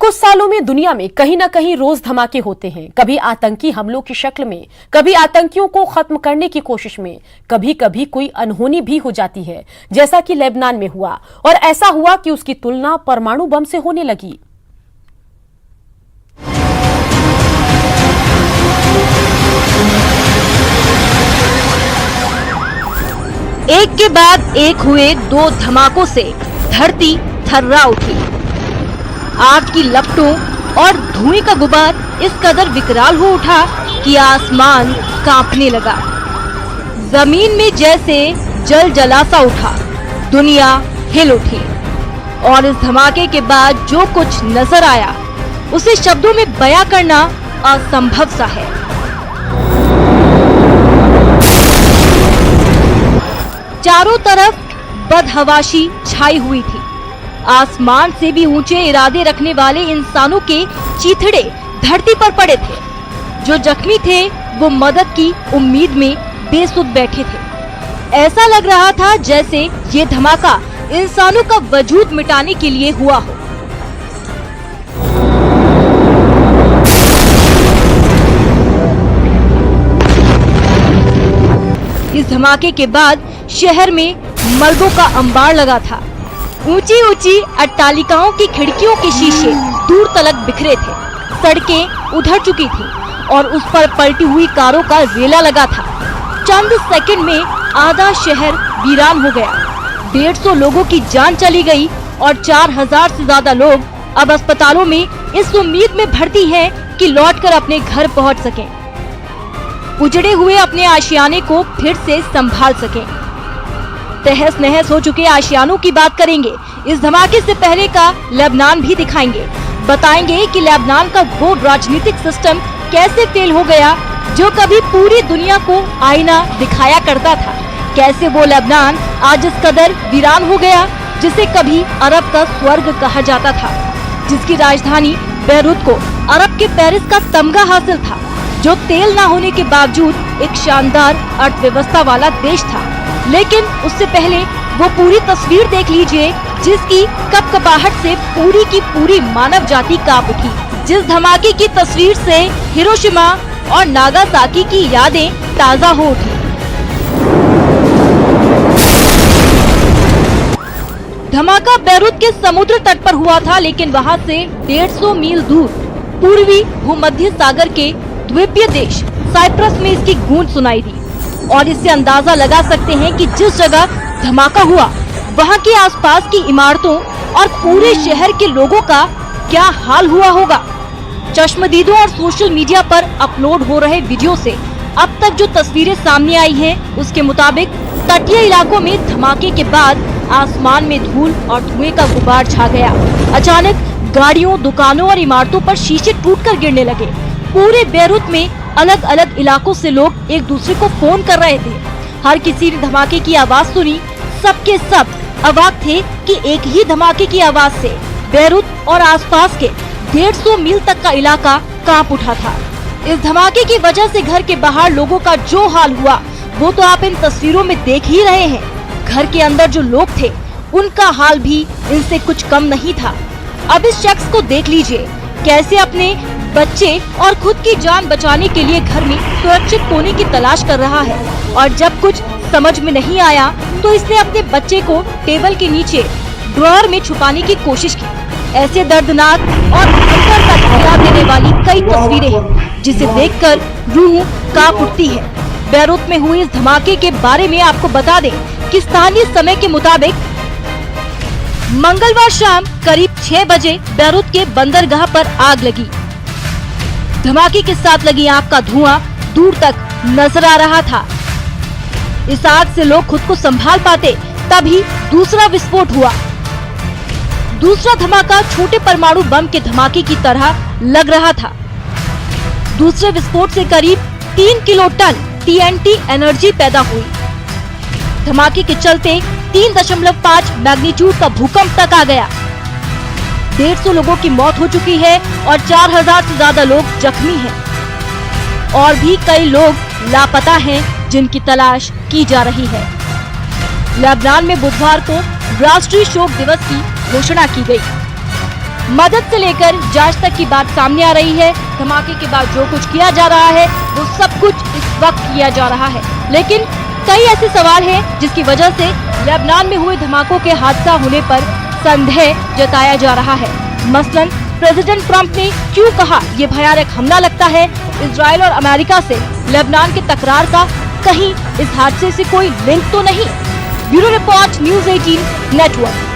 कुछ सालों में दुनिया में कहीं न कहीं रोज धमाके होते हैं, कभी आतंकी हमलों की शक्ल में, कभी आतंकियों को खत्म करने की कोशिश में, कभी कभी कोई अनहोनी भी हो जाती है, जैसा कि लेबनान में हुआ। और ऐसा हुआ कि उसकी तुलना परमाणु बम से होने लगी। एक के बाद एक हुए दो धमाकों से धरती थर्रा उठी। आग की लपटों और धुएं का गुबार इस कदर विकराल हो उठा कि आसमान कांपने लगा। जमीन में जैसे जल जलासा उठा, दुनिया हिल उठी। और इस धमाके के बाद जो कुछ नजर आया उसे शब्दों में बयां करना असंभव सा है। चारों तरफ बदहवाशी छाई हुई थी। आसमान से भी ऊंचे इरादे रखने वाले इंसानों के चीथड़े धरती पर पड़े थे। जो जख्मी थे वो मदद की उम्मीद में बेसुध बैठे थे। ऐसा लग रहा था जैसे ये धमाका इंसानों का वजूद मिटाने के लिए हुआ हो। इस धमाके के बाद शहर में मलबों का अंबार लगा था। ऊंची ऊंची अट्टालिकाओं की खिड़कियों के शीशे दूर तलक बिखरे थे। सड़कें उधड़ चुकी थी और उस पर पलटी हुई कारों का रेला लगा था। चंद सेकंड में आधा शहर वीरान हो गया। 150 लोगों की जान चली गई और 4000 से ज्यादा लोग अब अस्पतालों में इस उम्मीद में भर्ती हैं कि लौटकर अपने घर पहुंच सकें, उजड़े हुए अपने आशियाने को फिर से संभाल सकें। तहस नहस हो चुके आशियानों की बात करेंगे। इस धमाके से पहले का लेबनान भी दिखाएंगे। बताएंगे कि लेबनान का वो राजनीतिक सिस्टम कैसे फेल हो गया जो कभी पूरी दुनिया को आईना दिखाया करता था। कैसे वो लेबनान आज इस कदर वीरान हो गया जिसे कभी अरब का स्वर्ग कहा जाता था, जिसकी राजधानी बैरूत को अरब के पेरिस का तमगा हासिल था, जो तेल न होने के बावजूद एक शानदार अर्थव्यवस्था वाला देश था। लेकिन उससे पहले वो पूरी तस्वीर देख लीजिए जिसकी कपकपाहट से पूरी की पूरी मानव जाति कांप उठी। जिस धमाके की तस्वीर से हिरोशिमा और नागासाकी की यादें ताजा हो उठी। धमाका बैरूत के समुद्र तट पर हुआ था, लेकिन वहां से 150 मील दूर पूर्वी भूमध्य सागर के द्वीपीय देश साइप्रस में इसकी गूंज सुनाई दी। और इससे अंदाजा लगा सकते हैं कि जिस जगह धमाका हुआ वहां के आसपास की इमारतों और पूरे शहर के लोगों का क्या हाल हुआ होगा। चश्मदीदों और सोशल मीडिया पर अपलोड हो रहे वीडियो से अब तक जो तस्वीरें सामने आई हैं, उसके मुताबिक तटीय इलाकों में धमाके के बाद आसमान में धूल और धुएं का गुबार छा गया। अचानक गाड़ियों, दुकानों और इमारतों पर शीशे टूटकर गिरने लगे। पूरे बैरूत में अलग अलग इलाकों से लोग एक दूसरे को फोन कर रहे थे। हर किसी ने धमाके की आवाज सुनी। सबके सब अवाक थे कि एक ही धमाके की आवाज से बैरूत और आसपास के 150 मील तक का इलाका कांप उठा था। इस धमाके की वजह से घर के बाहर लोगों का जो हाल हुआ वो तो आप इन तस्वीरों में देख ही रहे हैं। घर के अंदर जो लोग थे उनका हाल भी इनसे कुछ कम नहीं था। अब इस शख्स को देख लीजिए, कैसे अपने बच्चे और खुद की जान बचाने के लिए घर में सुरक्षित कोने की तलाश कर रहा है। और जब कुछ समझ में नहीं आया तो इसने अपने बच्चे को टेबल के नीचे ड्रॉअर में छुपाने की कोशिश की। ऐसे दर्दनाक और अंदर तक हिला देने वाली कई तस्वीरें हैं जिसे देखकर रूह कांप उठती है। बैरूत में हुए इस धमाके के बारे में आपको बता दें कि स्थानीय समय के मुताबिक मंगलवार शाम करीब 6 बजे बैरूत के बंदरगाह पर आग लगी। धमाके के साथ लगी आग का धुआं दूर तक नजर आ रहा था। इस आग से लोग खुद को संभाल पाते, तभी दूसरा विस्फोट हुआ। दूसरा धमाका छोटे परमाणु बम के धमाके की तरह लग रहा था। दूसरे विस्फोट से करीब 3 किलोटन TNT एनर्जी पैदा हुई। धमाके के चलते 3.5 मैग्नीट्यूड का भूकंप तक आ गया। 150 लोगों की मौत हो चुकी है और 4000 से ज्यादा लोग जख्मी हैं। और भी कई लोग लापता हैं जिनकी तलाश की जा रही है। लेबनान में बुधवार को राष्ट्रीय शोक दिवस की घोषणा की गई। मदद से लेकर जांच तक की बात सामने आ रही है। धमाके के बाद जो कुछ किया जा रहा है वो सब कुछ इस वक्त किया जा रहा है, लेकिन कई ऐसे सवाल हैं जिसकी वजह से लेबनान में हुए धमाकों के हादसा होने पर संदेह जताया जा रहा है। मसलन प्रेसिडेंट ट्रंप ने क्यों कहा ये भयानक हमला लगता है इजराइल और अमेरिका से लेबनान के तकरार का, कहीं इस हादसे से कोई लिंक तो नहीं। Bureau report, news 18 network.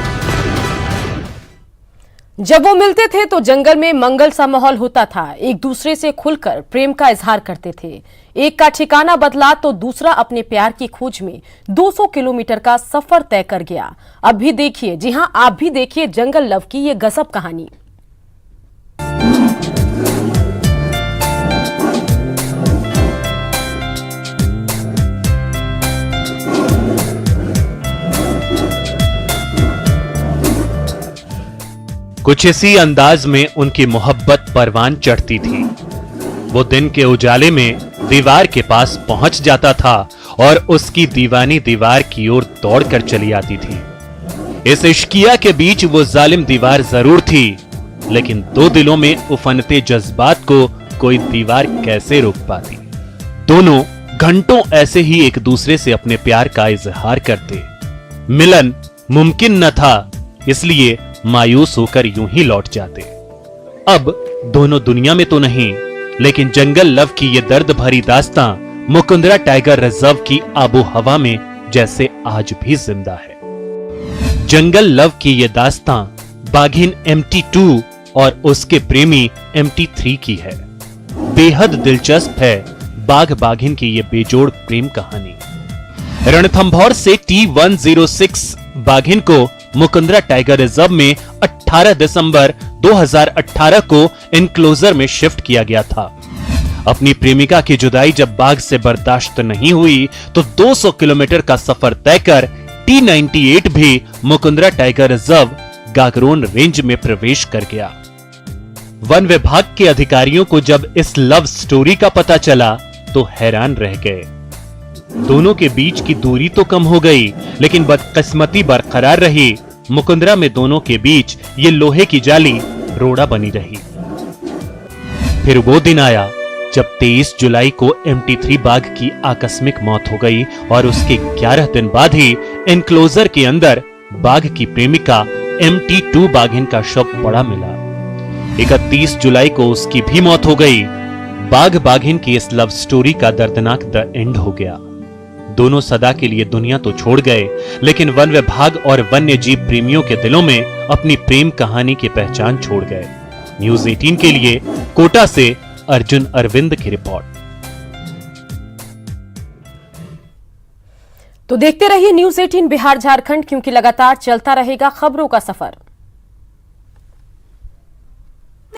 जब वो मिलते थे तो जंगल में मंगल सा माहौल होता था। एक दूसरे से खुलकर प्रेम का इजहार करते थे। एक का ठिकाना बदला तो दूसरा अपने प्यार की खोज में 200 किलोमीटर का सफर तय कर गया। अब भी देखिए, जी हां, आप भी देखिए जंगल लव की ये गजब कहानी। कुछ इसी अंदाज में उनकी मोहब्बत परवान चढ़ती थी। वो दिन के उजाले में दीवार के पास पहुंच जाता था और उसकी दीवानी दीवार की ओर दौड़कर चली आती थी। इस इश्किया के बीच वो जालिम दीवार जरूर थी, लेकिन दो दिलों में उफनते जज्बात को कोई दीवार कैसे रोक पाती। दोनों घंटों ऐसे ही एक दूसरे से अपने प्यार का इजहार करते। मिलन मुमकिन न था, इसलिए मायूस होकर यूं ही लौट जाते। अब दोनों दुनिया में तो नहीं, लेकिन जंगल लव की ये दर्द भरी दास्तां मुकुंदरा टाइगर रिजर्व की आबो हवा में जैसे आज भी जिंदा है। जंगल लव की ये दास्तां बाघिन MT2 और उसके प्रेमी MT3 की है। बेहद दिलचस्प है बाघ बाघिन की ये बेजोड़ प्रेम कहानी। रणथंभौर से T106 बाघिन को मुकुंदरा टाइगर रिजर्व में 18 दिसंबर 2018 को इनक्लोजर में शिफ्ट किया गया था। अपनी प्रेमिका की जुदाई जब बाघ से बर्दाश्त नहीं हुई तो 200 किलोमीटर का सफर तय कर T98 भी Mukundra tiger reserve Gagron range में प्रवेश कर गया। वन विभाग के अधिकारियों को जब इस लव स्टोरी का पता चला तो हैरान रह गए। दोनों के बीच की दूरी तो कम हो गई, लेकिन बदकिस्मती बरकरार रही। मुकुंदरा में दोनों के बीच ये लोहे की जाली रोड़ा बनी रही। फिर वो दिन आया जब 23 जुलाई को MT3 बाघ की आकस्मिक मौत हो गई और उसके 11 दिन बाद ही एनक्लोजर के अंदर बाघ की प्रेमिका MT2 बाघिन का शव पड़ा मिला। 31 जुलाई को उसकी भी मौत हो गई। बाघ बाघिन की इस लव स्टोरी का दर्दनाक द एंड हो गया। दोनों सदा के लिए दुनिया तो छोड़ गए, लेकिन वन विभाग और वन्य जीव प्रेमियों के दिलों में अपनी प्रेम कहानी की पहचान छोड़ गए। न्यूज़ 18 के लिए कोटा से अर्जुन अरविंद की रिपोर्ट। तो देखते रहिए न्यूज़ 18 बिहार झारखंड, क्योंकि लगातार चलता रहेगा खबरों का सफर।